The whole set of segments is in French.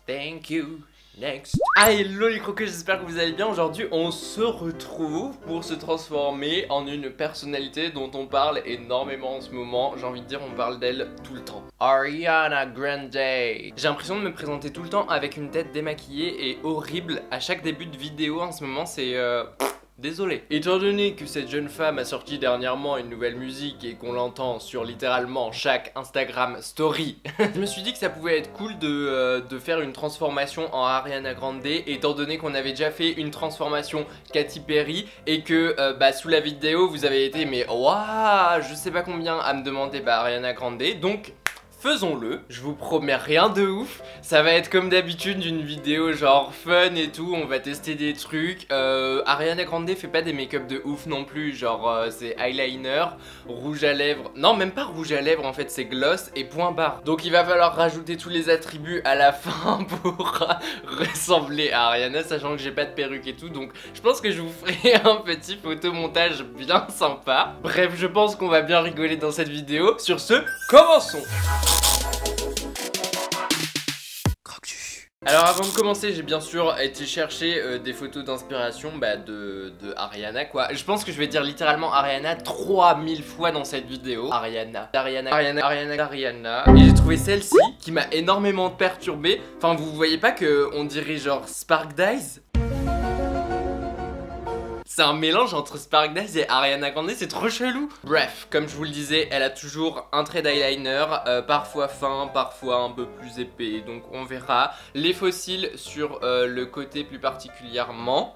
Thank you. Next. Ah, hello les croquets, j'espère que vous allez bien. Aujourd'hui on se retrouve pour se transformer en une personnalité dont on parle énormément en ce moment. J'ai envie de dire, on parle d'elle tout le temps. Ariana Grande. J'ai l'impression de me présenter tout le temps avec une tête démaquillée et horrible à chaque début de vidéo en ce moment, c'est désolé. Étant donné que cette jeune femme a sorti dernièrement une nouvelle musique et qu'on l'entend sur littéralement chaque Instagram story, je me suis dit que ça pouvait être cool de faire une transformation en Ariana Grande, étant donné qu'on avait déjà fait une transformation Katy Perry et que sous la vidéo vous avez été mais waouh, je sais pas combien à me demander Ariana Grande, donc faisons-le, je vous promets rien de ouf, ça va être comme d'habitude une vidéo genre fun et tout, on va tester des trucs. Ariana Grande fait pas des make-up de ouf non plus, genre c'est eyeliner, rouge à lèvres, non même pas rouge à lèvres en fait, c'est gloss et point barre. Donc il va falloir rajouter tous les attributs à la fin pour ressembler à Ariana, sachant que j'ai pas de perruque et tout, donc je pense que je vous ferai un petit photomontage bien sympa. Bref, je pense qu'on va bien rigoler dans cette vidéo. Sur ce, commençons. Alors avant de commencer, j'ai bien sûr été chercher des photos d'inspiration de Ariana quoi. Je pense que je vais dire littéralement Ariana 3000 fois dans cette vidéo. Ariana. Et j'ai trouvé celle-ci qui m'a énormément perturbé. Enfin vous voyez pas que on dirait genre Spark Dies? C'est un mélange entre Spark Dies et Ariana Grande, c'est trop chelou. Bref, comme je vous le disais, elle a toujours un trait d'eyeliner, parfois fin, parfois un peu plus épais, donc on verra. Les faux cils sur le côté plus particulièrement.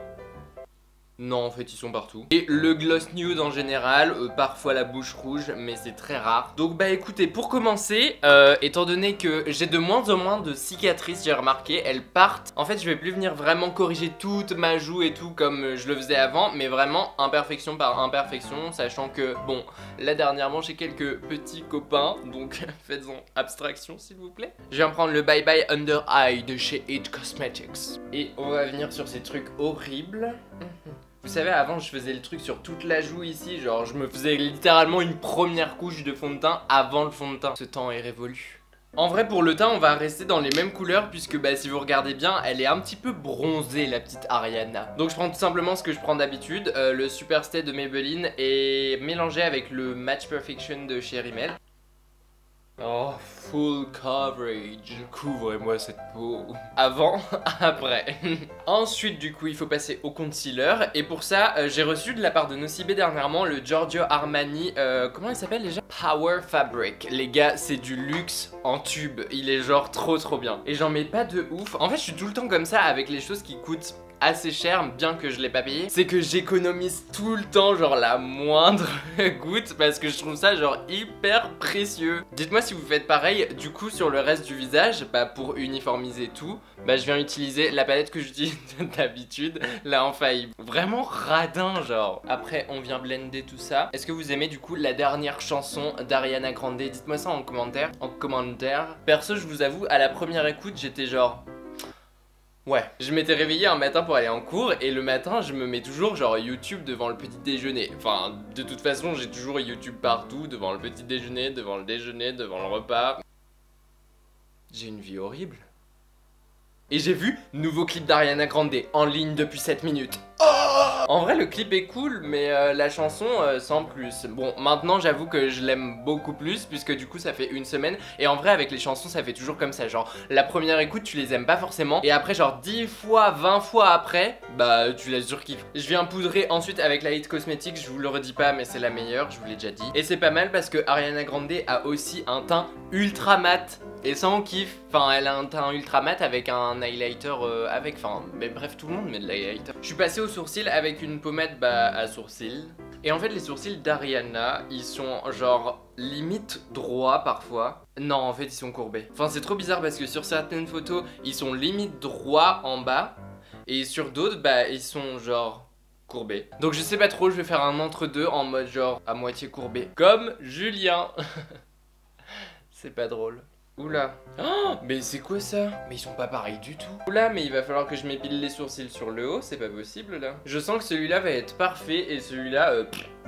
Non, en fait ils sont partout. Et le gloss nude en général, parfois la bouche rouge, mais c'est très rare. Donc écoutez, pour commencer, étant donné que j'ai de moins en moins de cicatrices, j'ai remarqué, elles partent. En fait je vais plus venir vraiment corriger toute ma joue et tout comme je le faisais avant, mais vraiment imperfection par imperfection, sachant que bon, là dernièrement j'ai quelques petits copains, donc faites-en abstraction s'il vous plaît. Je viens prendre le Bye Bye Under Eye de chez It Cosmetics. Et on va venir sur ces trucs horribles. Vous savez, avant je faisais le truc sur toute la joue ici, genre je me faisais littéralement une première couche de fond de teint avant le fond de teint. Ce temps est révolu. En vrai pour le teint on va rester dans les mêmes couleurs puisque si vous regardez bien elle est un petit peu bronzée la petite Ariana. Donc je prends tout simplement ce que je prends d'habitude, le Super Stay de Maybelline et mélangé avec le Match Perfection de chez Rimmel. Oh, full coverage. Couvrez-moi cette peau. Avant, après. Ensuite, du coup, il faut passer au concealer. Et pour ça, j'ai reçu de la part de Nocibé dernièrement le Giorgio Armani. Comment il s'appelle déjà? Power Fabric. Les gars, c'est du luxe en tube. Il est genre trop bien. Et j'en mets pas de ouf. En fait, je suis tout le temps comme ça avec les choses qui coûtent assez cher, bien que je l'ai pas payé. C'est que j'économise tout le temps genre la moindre goutte parce que je trouve ça genre hyper précieux. Dites-moi si vous faites pareil. Du coup sur le reste du visage, pour uniformiser tout, je viens utiliser la palette que j'utilise d'habitude, la Infaillible. Vraiment radin genre. Après on vient blender tout ça. Est-ce que vous aimez du coup la dernière chanson d'Ariana Grande? Dites-moi ça en commentaire. Perso je vous avoue, à la première écoute j'étais genre ouais, je m'étais réveillé un matin pour aller en cours et le matin je me mets toujours genre YouTube devant le petit déjeuner. Enfin de toute façon j'ai toujours YouTube partout, devant le petit déjeuner, devant le déjeuner, devant le repas. J'ai une vie horrible. Et j'ai vu nouveau clip d'Ariana Grande en ligne depuis 7 minutes. En vrai le clip est cool mais la chanson sans plus. Bon maintenant j'avoue que je l'aime beaucoup plus puisque du coup ça fait une semaine. Et en vrai avec les chansons ça fait toujours comme ça. Genre la première écoute tu les aimes pas forcément. Et après genre 10 fois, 20 fois après tu la surkiffes. Je viens poudrer ensuite avec la It Cosmetics. Je vous le redis pas mais c'est la meilleure, je vous l'ai déjà dit. Et c'est pas mal parce que Ariana Grande a aussi un teint ultra mat. Et ça on kiffe. Enfin elle a un teint ultra mat avec un highlighter mais bref tout le monde met de l'highlighter. Je suis passé aux sourcils avec une pommade à sourcils. Et en fait les sourcils d'Ariana ils sont genre limite droits parfois. Non en fait ils sont courbés. Enfin c'est trop bizarre parce que sur certaines photos ils sont limite droits en bas. Et sur d'autres ils sont genre courbés. Donc je sais pas trop, je vais faire un entre-deux en mode genre à moitié courbé. Comme Julien. C'est pas drôle. Oula. Oh, mais c'est quoi ça? Mais ils sont pas pareils du tout. Oula, mais il va falloir que je m'épile les sourcils sur le haut, c'est pas possible là. Je sens que celui-là va être parfait et celui-là,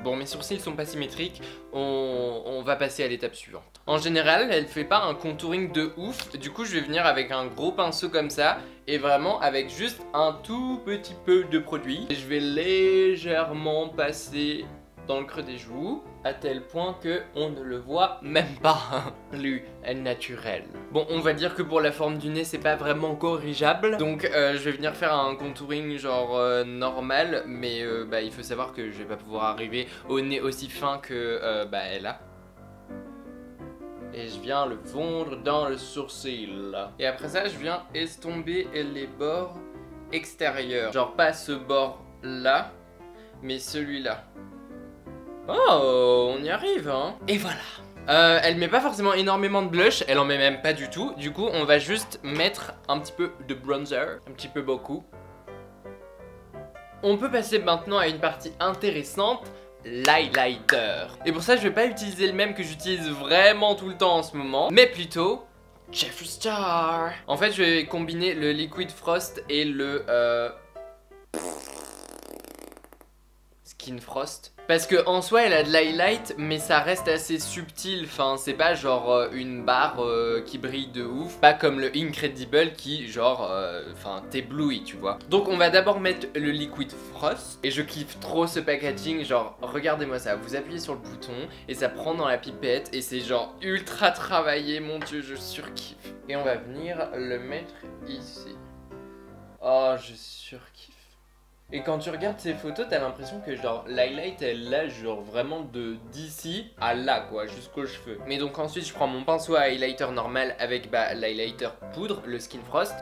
Bon, mes sourcils sont pas symétriques, on va passer à l'étape suivante. En général, elle fait pas un contouring de ouf, du coup je vais venir avec un gros pinceau comme ça, et vraiment avec juste un tout petit peu de produit. Et je vais légèrement passer dans le creux des joues, à tel point que on ne le voit même pas. Plus naturel. Bon, on va dire que pour la forme du nez, c'est pas vraiment corrigeable. Donc je vais venir faire un contouring genre normal, mais il faut savoir que je vais pas pouvoir arriver au nez aussi fin que elle a. Et je viens le fondre dans le sourcil. Et après ça, je viens estomper les bords extérieurs. Genre pas ce bord là, mais celui-là. Oh, on y arrive, hein. Et voilà. Elle met pas forcément énormément de blush, elle en met même pas du tout. Du coup, on va juste mettre un petit peu de bronzer, un petit peu beaucoup. On peut passer maintenant à une partie intéressante, l'highlighter. Et pour ça, je vais pas utiliser le même que j'utilise vraiment tout le temps en ce moment, mais plutôt Jeffree Star. En fait, je vais combiner le Liquid Frost et le Skin Frost. Parce que en soi elle a de l'highlight mais ça reste assez subtil, enfin c'est pas genre une barre qui brille de ouf. Pas comme le Incredible qui genre t'éblouit tu vois. Donc on va d'abord mettre le Liquid Frost. Et je kiffe trop ce packaging, genre regardez-moi ça. Vous appuyez sur le bouton et ça prend dans la pipette et c'est genre ultra travaillé, mon dieu je surkiffe. Et on va venir le mettre ici. Oh je surkiffe. Et quand tu regardes ces photos, t'as l'impression que genre l'highlight elle l'a genre vraiment d'ici à là quoi, jusqu'aux cheveux. Mais donc ensuite je prends mon pinceau à highlighter normal avec l'highlighter poudre, le Skin Frost.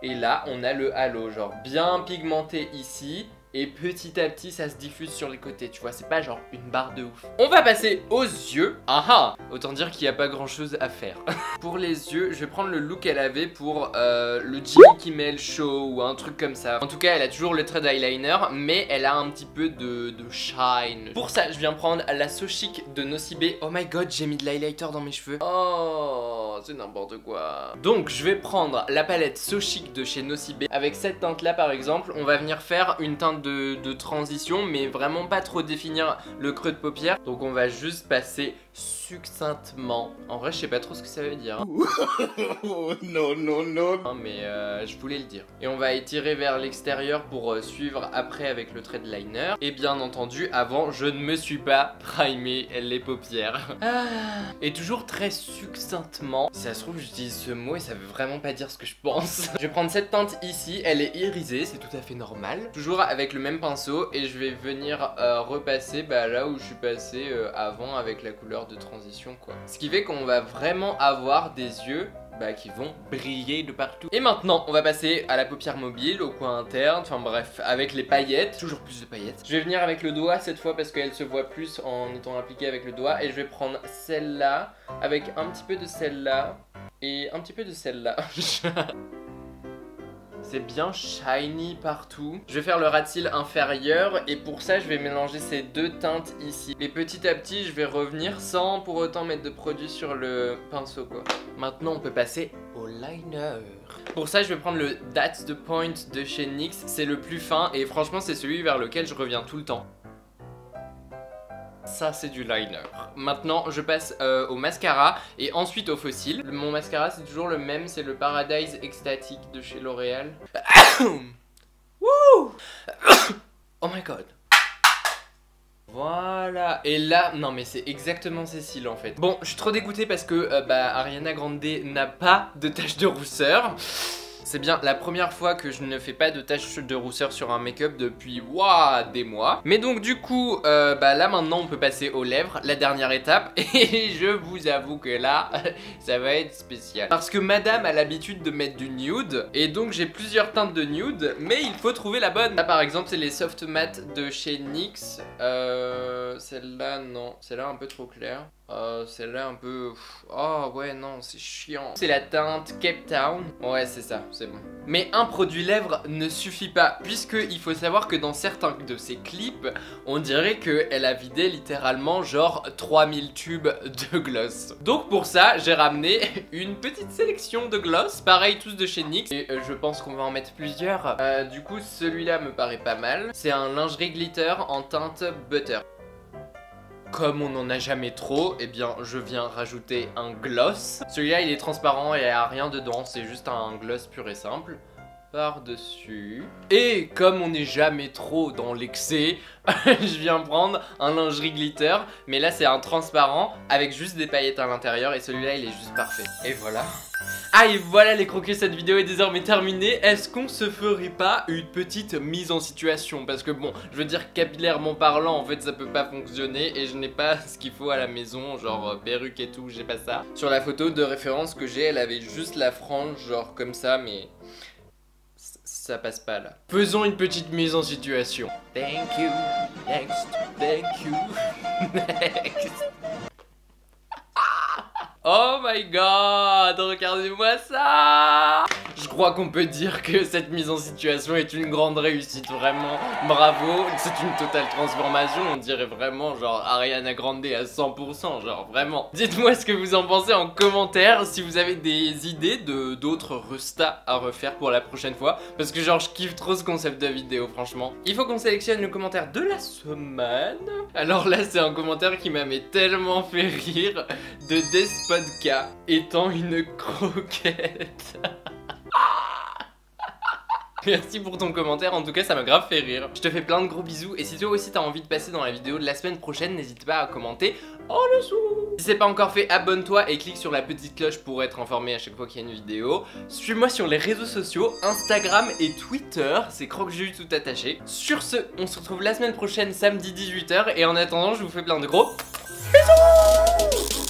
Et là on a le halo, genre bien pigmenté ici. Et petit à petit ça se diffuse sur les côtés, tu vois, c'est pas genre une barre de ouf. On va passer aux yeux. Ah, autant dire qu'il n'y a pas grand chose à faire. Pour les yeux, je vais prendre le look qu'elle avait pour le Jimmy Kimmel Show ou un truc comme ça. En tout cas, elle a toujours le trait d'eyeliner, mais elle a un petit peu de shine. Pour ça, je viens prendre la So Chic de Nocibe. Oh my god, j'ai mis de l'highlighter dans mes cheveux. Oh, c'est n'importe quoi. Donc, je vais prendre la palette So Chic de chez Nocibe. Avec cette teinte là, par exemple, on va venir faire une teinte de transition, mais vraiment pas trop définir le creux de paupière. Donc on va juste passer succinctement. En vrai je sais pas trop ce que ça veut dire hein. Non mais je voulais le dire. Et on va étirer vers l'extérieur pour suivre après avec le trait de liner. Et bien entendu avant je ne me suis pas primé les paupières. Et toujours très succinctement. Si ça se trouve j'utilise ce mot et ça veut vraiment pas dire ce que je pense. Je vais prendre cette teinte ici, elle est irisée, c'est tout à fait normal. Toujours avec le même pinceau et je vais venir repasser là où je suis passé avant avec la couleur de transition quoi. Ce qui fait qu'on va vraiment avoir des yeux qui vont briller de partout. Et maintenant on va passer à la paupière mobile, au coin interne, enfin bref, avec les paillettes, toujours plus de paillettes. Je vais venir avec le doigt cette fois parce qu'elle se voit plus en étant appliquée avec le doigt. Et je vais prendre celle-là avec un petit peu de celle-là et un petit peu de celle-là. C'est bien shiny partout. Je vais faire le ras de cils inférieur et pour ça je vais mélanger ces deux teintes ici. Et petit à petit je vais revenir sans pour autant mettre de produit sur le pinceau quoi. Maintenant on peut passer au liner. Pour ça je vais prendre le That's the Point de chez NYX. C'est le plus fin et franchement c'est celui vers lequel je reviens tout le temps. Ça c'est du liner. Maintenant je passe au mascara et ensuite au faux cils. Mon mascara c'est toujours le même, c'est le Paradise Ecstatic de chez L'Oréal. Wouh. Oh my god. Voilà. Et là, non mais c'est exactement ces cils en fait. Bon, je suis trop dégoûté parce que Ariana Grande n'a pas de tache de rousseur. C'est bien la première fois que je ne fais pas de taches de rousseur sur un make-up depuis des mois. Mais donc du coup, là maintenant on peut passer aux lèvres, la dernière étape. Et je vous avoue que là, ça va être spécial. Parce que madame a l'habitude de mettre du nude. Et donc j'ai plusieurs teintes de nude, mais il faut trouver la bonne. Là par exemple c'est les soft matte de chez NYX. Celle-là non, celle-là un peu trop claire. Celle-là un peu... Oh ouais non c'est chiant. C'est la teinte Cape Town. Ouais c'est ça, c'est bon. Mais un produit lèvres ne suffit pas, puisque il faut savoir que dans certains de ses clips on dirait qu'elle a vidé littéralement genre 3000 tubes de gloss. Donc pour ça j'ai ramené une petite sélection de gloss. Pareil tous de chez NYX. Et je pense qu'on va en mettre plusieurs. Du coup celui-là me paraît pas mal. C'est un lingerie glitter en teinte butter. comme on n'en a jamais trop, eh bien je viens rajouter un gloss. Celui-là il est transparent et il n'y a rien dedans, c'est juste un gloss pur et simple. Par-dessus. Et comme on n'est jamais trop dans l'excès, je viens prendre un lingerie glitter. Mais là c'est un transparent avec juste des paillettes à l'intérieur. Et celui-là il est juste parfait. Et voilà. Ah et voilà les croquis, cette vidéo est désormais terminée. Est-ce qu'on se ferait pas une petite mise en situation? Parce que bon, je veux dire capillairement parlant, en fait ça peut pas fonctionner. Et je n'ai pas ce qu'il faut à la maison, genre perruque et tout, j'ai pas ça. Sur la photo de référence que j'ai, elle avait juste la frange genre comme ça, mais... ça passe pas là. Faisons une petite mise en situation. Thank you, next, thank you, next. Oh my god, regardez-moi ça! Je crois qu'on peut dire que cette mise en situation est une grande réussite, vraiment, bravo. C'est une totale transformation, on dirait vraiment genre Ariana Grande à 100%, genre vraiment. Dites-moi ce que vous en pensez en commentaire, si vous avez des idées d'autres restas à refaire pour la prochaine fois. Parce que genre je kiffe trop ce concept de vidéo, franchement. Il faut qu'on sélectionne le commentaire de la semaine. Alors là c'est un commentaire qui m'a tellement fait rire, de Despodka étant une croquette. Merci pour ton commentaire, en tout cas ça m'a grave fait rire. Je te fais plein de gros bisous et si toi aussi t'as envie de passer dans la vidéo de la semaine prochaine, n'hésite pas à commenter en dessous. Si c'est pas encore fait, abonne-toi et clique sur la petite cloche pour être informé à chaque fois qu'il y a une vidéo. Suis-moi sur les réseaux sociaux, Instagram et Twitter, c'est CroqueJus tout attaché. Sur ce, on se retrouve la semaine prochaine samedi 18 h et en attendant je vous fais plein de gros bisous.